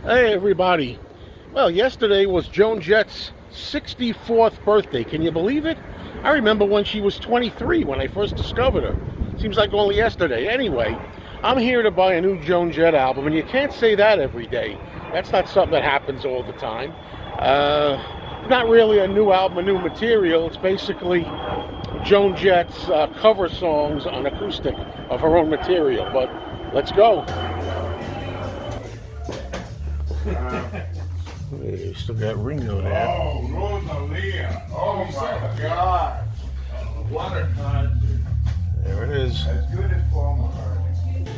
Hey everybody. Well, yesterday was Joan Jett's 64th birthday. Can you believe it? I remember when she was 23 when I first discovered her. Seems like only yesterday. Anyway, I'm here to buy a new Joan Jett album, and you can't say that every day. That's not something that happens all the time. Not really a new album, a new material. It's basically Joan Jett's cover songs on acoustic of her own material. But let's go. Hey, still got Ringo there. Oh, Rosalia. Oh, my God. What a concert. There it is. As good as Paul McCartney.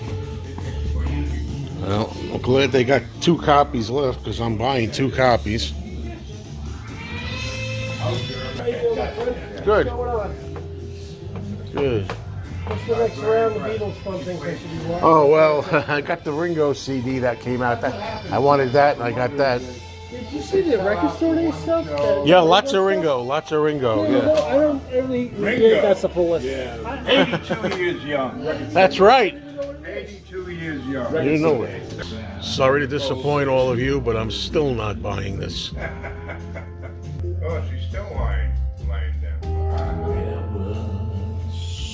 Well, I'm glad they got 2 copies left because I'm buying 2 copies. Good. Good. What's the next round of Beatles fun things I should be watching? Oh, well, I got the Ringo CD that came out. I wanted that, and I got that. Did you see the record store day stuff? Yeah, lots of Ringo. Lots of Ringo, Yeah. yeah. I don't really Ringo. think that's a full list. Yeah. 82 years young. That's right. 82 years young. You know it. Sorry to disappoint all of you, but I'm still not buying this. Oh, she's still lying down.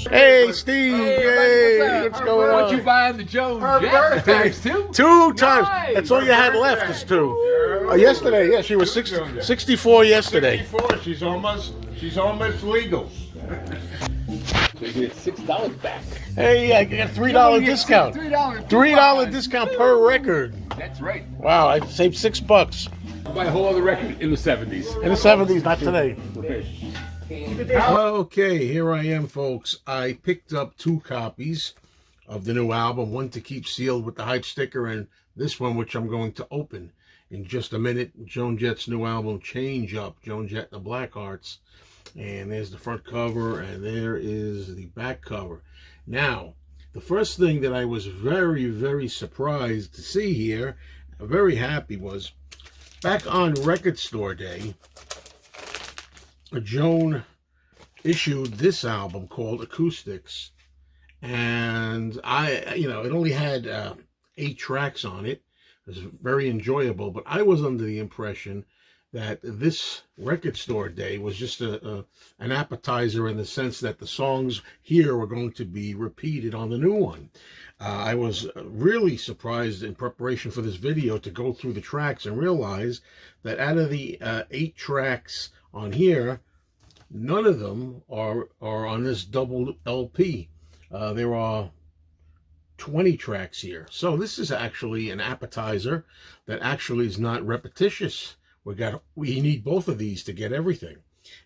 Hey, Steve! Hey, what's going What you on? buying the Joan Jett times 2? 2 times. Nice. That's all you had left is 2. Yesterday, yeah, she was 64 yesterday. 64. She's almost legal. So you get $6 back. Hey, I got a $3 discount. $3 discount per record. That's right. Wow, I saved $6 I'll buy a whole other record in the 70s. in the 70s, not today. Okay. Okay, here I am, folks. I picked up 2 copies of the new album, one to keep sealed with the hype sticker, and this one, which I'm going to open in just a minute. Joan Jett's new album, Change Up, Joan Jett and the Blackhearts. And there's the front cover, and there is the back cover. Now, the first thing that I was very, very surprised to see here, very happy, was back on Record Store Day, Joan issued this album called Acoustics, and it only had 8 tracks on it. It was very enjoyable, but I was under the impression that this Record Store Day was just an appetizer, in the sense that the songs here were going to be repeated on the new one. I was really surprised in preparation for this video to go through the tracks and realize that out of the 8 tracks on here, none of them are on this double LP. There are 20 tracks here. So this is actually an appetizer that actually is not repetitious. We need both of these to get everything.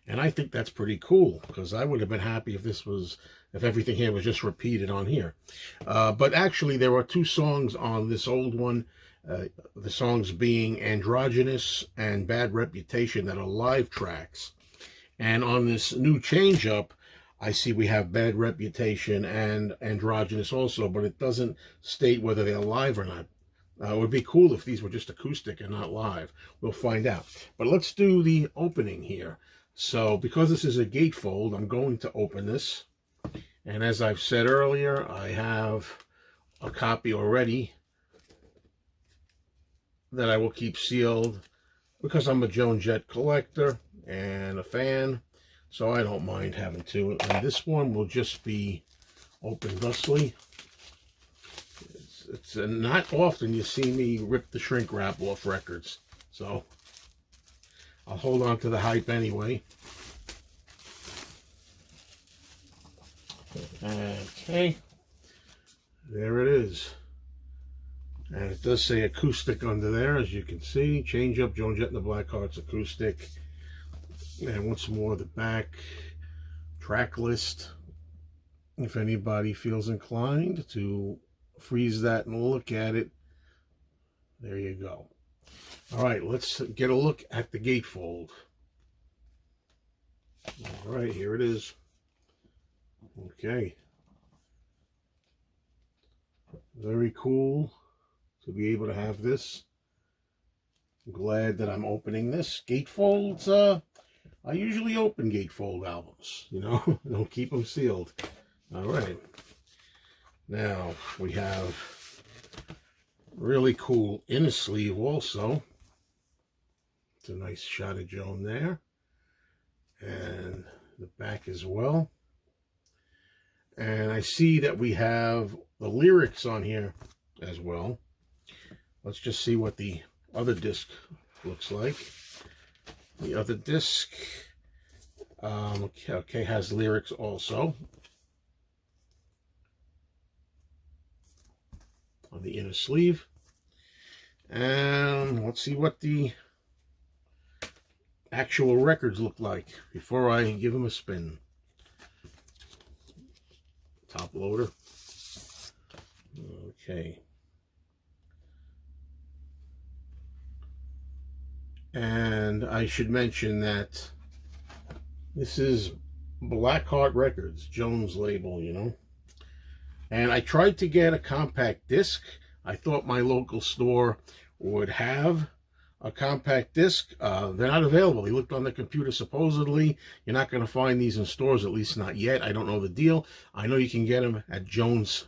And I think that's pretty cool, because I would have been happy if everything here was just repeated on here. But actually there are 2 songs on this old one. The songs being Androgynous and Bad Reputation, that are live tracks. And on this new Change Up, I see we have Bad Reputation and Androgynous also, but it doesn't state whether they're live or not. It would be cool if these were just acoustic and not live. We'll find out. But let's do the opening here. So because this is a gatefold, I'm going to open this. And as I've said earlier, I have a copy already that I will keep sealed, because I'm a Joan Jett collector and a fan, so I don't mind having 2. And this one will just be opened thusly. It's not often you see me rip the shrink wrap off records, so I'll hold on to the hype anyway. Okay, there it is. And it does say acoustic under there, as you can see. Change Up, Joan Jett and the Blackhearts acoustic. And once more, the back track list, if anybody feels inclined to freeze that and look at it. There you go. All right, let's get a look at the gatefold. All right, here it is. Okay. Very cool to be able to have this. I'm glad that I'm opening this. Gatefolds, I usually open gatefold albums, don't keep them sealed. All right. Now we have Really cool inner sleeve also. It's a nice shot of Joan there. And the back as well. And I see that we have the lyrics on here as well. Let's just see what the other disc looks like. The other disc, okay, has lyrics also on the inner sleeve. And let's see what the actual records look like before I give them a spin. Top loader. Okay. And I should mention that this is Blackhearts Records, Joan's label, you know. And I tried to get a compact disc. I thought my local store would have a compact disc. They're not available. He looked on the computer. Supposedly, you're not going to find these in stores, at least not yet. I don't know the deal. I know you can get them at Joan's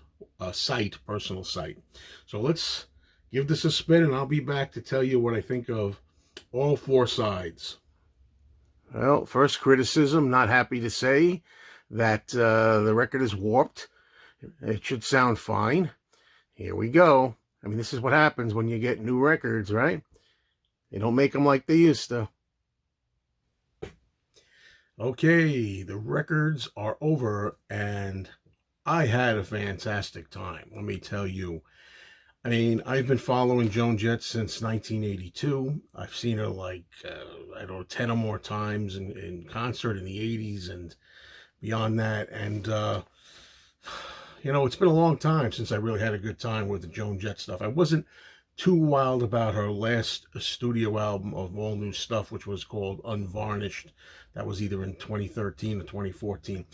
site, personal site. So let's give this a spin, and I'll be back to tell you what I think of all four sides. Well, first criticism, not happy to say that the record is warped. It should sound fine. Here we go. I mean, this is what happens when you get new records, right? They don't make them like they used to. Okay, the records are over, and I had a fantastic time, let me tell you. I mean, I've been following Joan Jett since 1982. I've seen her like, I don't know, 10 or more times in concert in the 80s and beyond that. And, you know, it's been a long time since I really had a good time with the Joan Jett stuff. I wasn't too wild about her last studio album of all new stuff, which was called Unvarnished. That was either in 2013 or 2014.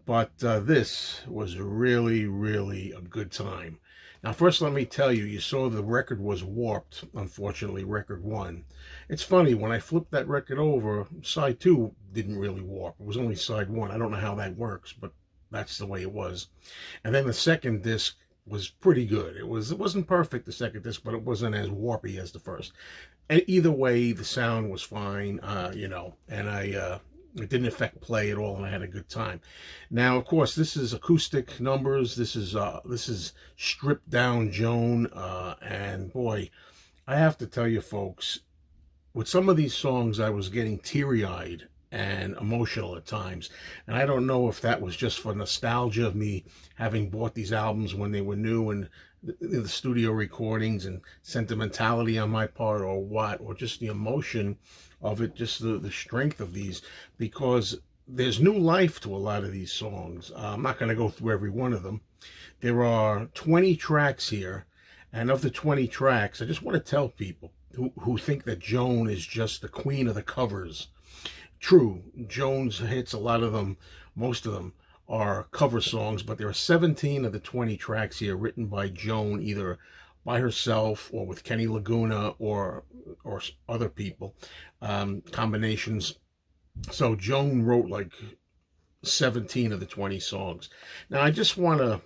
But this was really, really a good time. Now, first, let me tell you, you saw the record was warped, unfortunately, record one. It's funny, when I flipped that record over, side two didn't really warp. It was only side one. I don't know how that works, but that's the way it was. And then the second disc was pretty good. It wasn't perfect, the second disc, but it wasn't as warpy as the first. And either way, the sound was fine, you know, and it didn't affect play at all, and I had a good time. Now, of course, this is acoustic numbers. This is stripped down Joan, and boy, I have to tell you, folks, with some of these songs, I was getting teary-eyed and emotional at times, and I don't know if that was just for nostalgia of me having bought these albums when they were new and the studio recordings and sentimentality on my part, or what, or just the emotion of it, just the strength of these, because there's new life to a lot of these songs. I'm not going to go through every one of them. There are 20 tracks here, and of the 20 tracks, I just want to tell people who think that Joan is just the queen of the covers. True, Joan's hits, a lot of them, most of them, are cover songs, but there are 17 of the 20 tracks here written by Joan, either by herself or with Kenny Laguna or other people, combinations. So Joan wrote like 17 of the 20 songs. Now, I just want to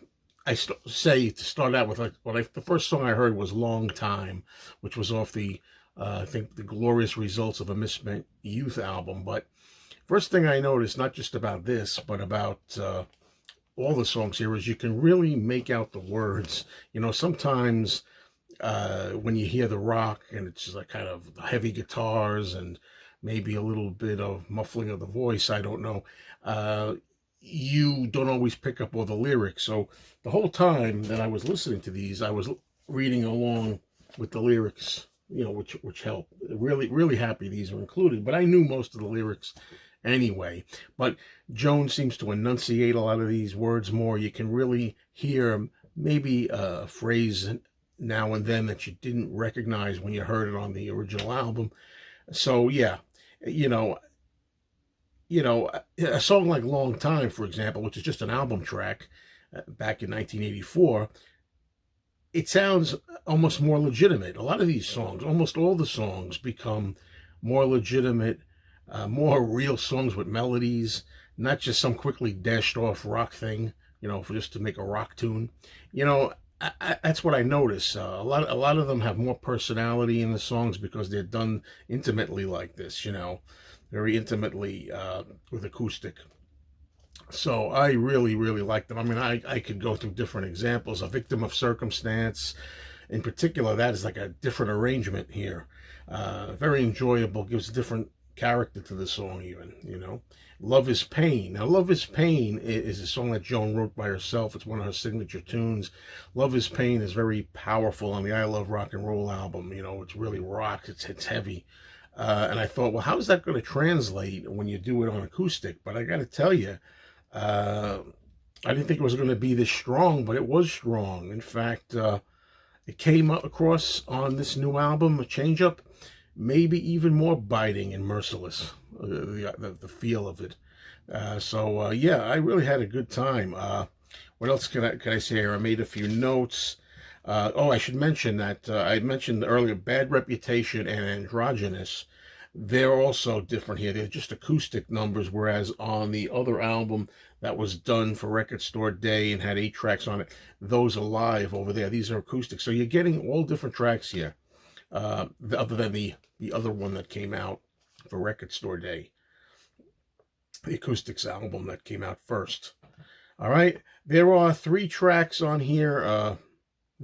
say to start out with, like, the first song I heard was Long Time, which was off the I think the Glorious Results of a Misspent Youth album. But first thing I noticed, not just about this, but about all the songs here, is you can really make out the words. You know, sometimes when you hear the rock and it's like kind of heavy guitars and maybe a little bit of muffling of the voice, I don't know, you don't always pick up all the lyrics. So the whole time that I was listening to these, I was reading along with the lyrics, you know, which helped. Really, really happy these are included, but I knew most of the lyrics anyway. But Joan seems to enunciate a lot of these words more. You can really hear maybe a phrase now and then that you didn't recognize when you heard it on the original album. So yeah, you know, a song like Long Time, for example, which is just an album track back in 1984, it sounds almost more legitimate. A lot of these songs, almost all the songs, become more legitimate, more real songs with melodies, not just some quickly dashed off rock thing, you know, for just to make a rock tune. You know, that's what I notice. A lot of them have more personality in the songs because they're done intimately like this, you know, very intimately with acoustic. So I really, really like them. I mean, I could go through different examples. A Victim of Circumstance, in particular, that is like a different arrangement here. Very enjoyable, gives a different character to the song even, you know. Love is Pain. Now, Love is Pain is a song that Joan wrote by herself. It's one of her signature tunes. Love is Pain is very powerful on the I Love Rock and Roll album. You know, it's really rock. It's heavy. And I thought, well, how is that going to translate when you do it on acoustic? But I got to tell you, uh, I didn't think it was going to be this strong, but it was strong. In fact, it came across on this new album, a CHANGEUP, maybe even more biting and merciless, the feel of it. Yeah, I really had a good time. What else can I say here? I made a few notes. I should mention that I mentioned earlier Bad Reputation and Androgynous. They're also different here. They're just acoustic numbers, whereas on the other album that was done for Record Store Day and had 8 tracks on it, those are live over there. These are acoustic. So you're getting all different tracks here, other than the other one that came out for Record Store Day, the acoustics album that came out first. All right, there are 3 tracks on here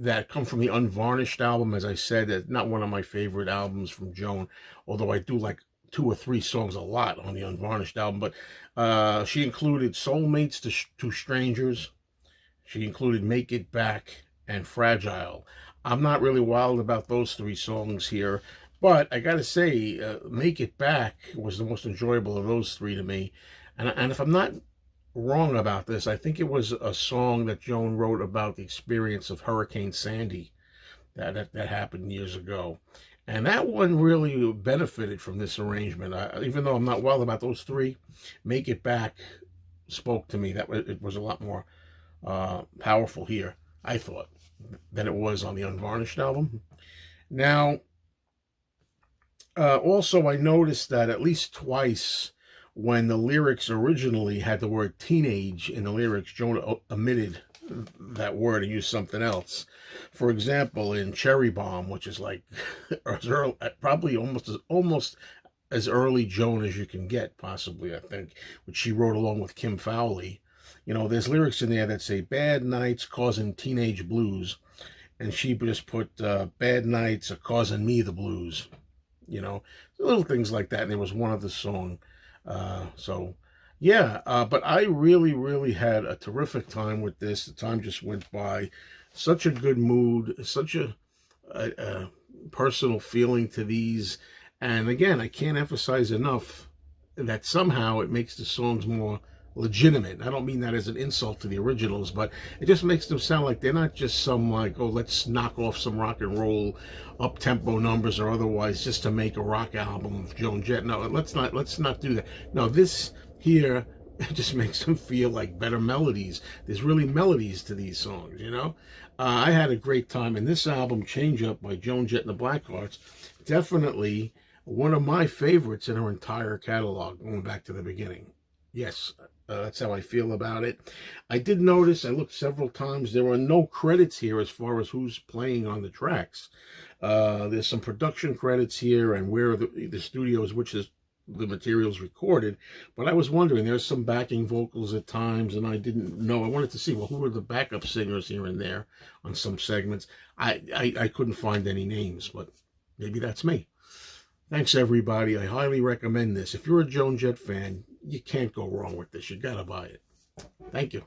that come from the Unvarnished album. As I said, it's not one of my favorite albums from Joan, although I do like 2 or 3 songs a lot on the Unvarnished album. But she included Soulmates to Strangers. She included Make It Back and Fragile. I'm not really wild about those 3 songs here, but I gotta say, Make It Back was the most enjoyable of those 3 to me. And if I'm not wrong about this, I think it was a song that Joan wrote about the experience of Hurricane Sandy that happened years ago. And that one really benefited from this arrangement. Even though I'm not wild about those 3, Make It Back spoke to me. It was a lot more powerful here, I thought, than it was on the Unvarnished album. Now, also I noticed that at least twice when the lyrics originally had the word teenage in the lyrics, Joan omitted that word and used something else. For example, in Cherry Bomb, which is like probably almost as early Joan as you can get, possibly, I think, which she wrote along with Kim Fowley. You know, there's lyrics in there that say, bad nights causing teenage blues. And she just put, bad nights are causing me the blues. You know, little things like that. And there was one other song. But I really, really had a terrific time with this. The time just went by. Such a good mood, such a personal feeling to these. And again, I can't emphasize enough that somehow it makes the songs more legitimate. I don't mean that as an insult to the originals, but it just makes them sound like they're not just some like, oh, let's knock off some rock and roll up-tempo numbers or otherwise just to make a rock album of Joan Jett. No, let's not do that. No, this here just makes them feel like better melodies. There's really melodies to these songs, you know. I had a great time, and this album, CHANGEUP by Joan Jett and the Blackhearts, definitely one of my favorites in her entire catalog, going back to the beginning. Yes, that's how I feel about it. I did notice, I looked several times, there are no credits here as far as who's playing on the tracks. There's some production credits here and where the studios, which is the materials recorded, but I was wondering, there's some backing vocals at times, and I didn't know. I wanted to see, well, who are the backup singers here and there on some segments. I couldn't find any names, but maybe that's me. Thanks, everybody. I highly recommend this. If you're a Joan Jett fan, you can't go wrong with this. You gotta buy it. Thank you.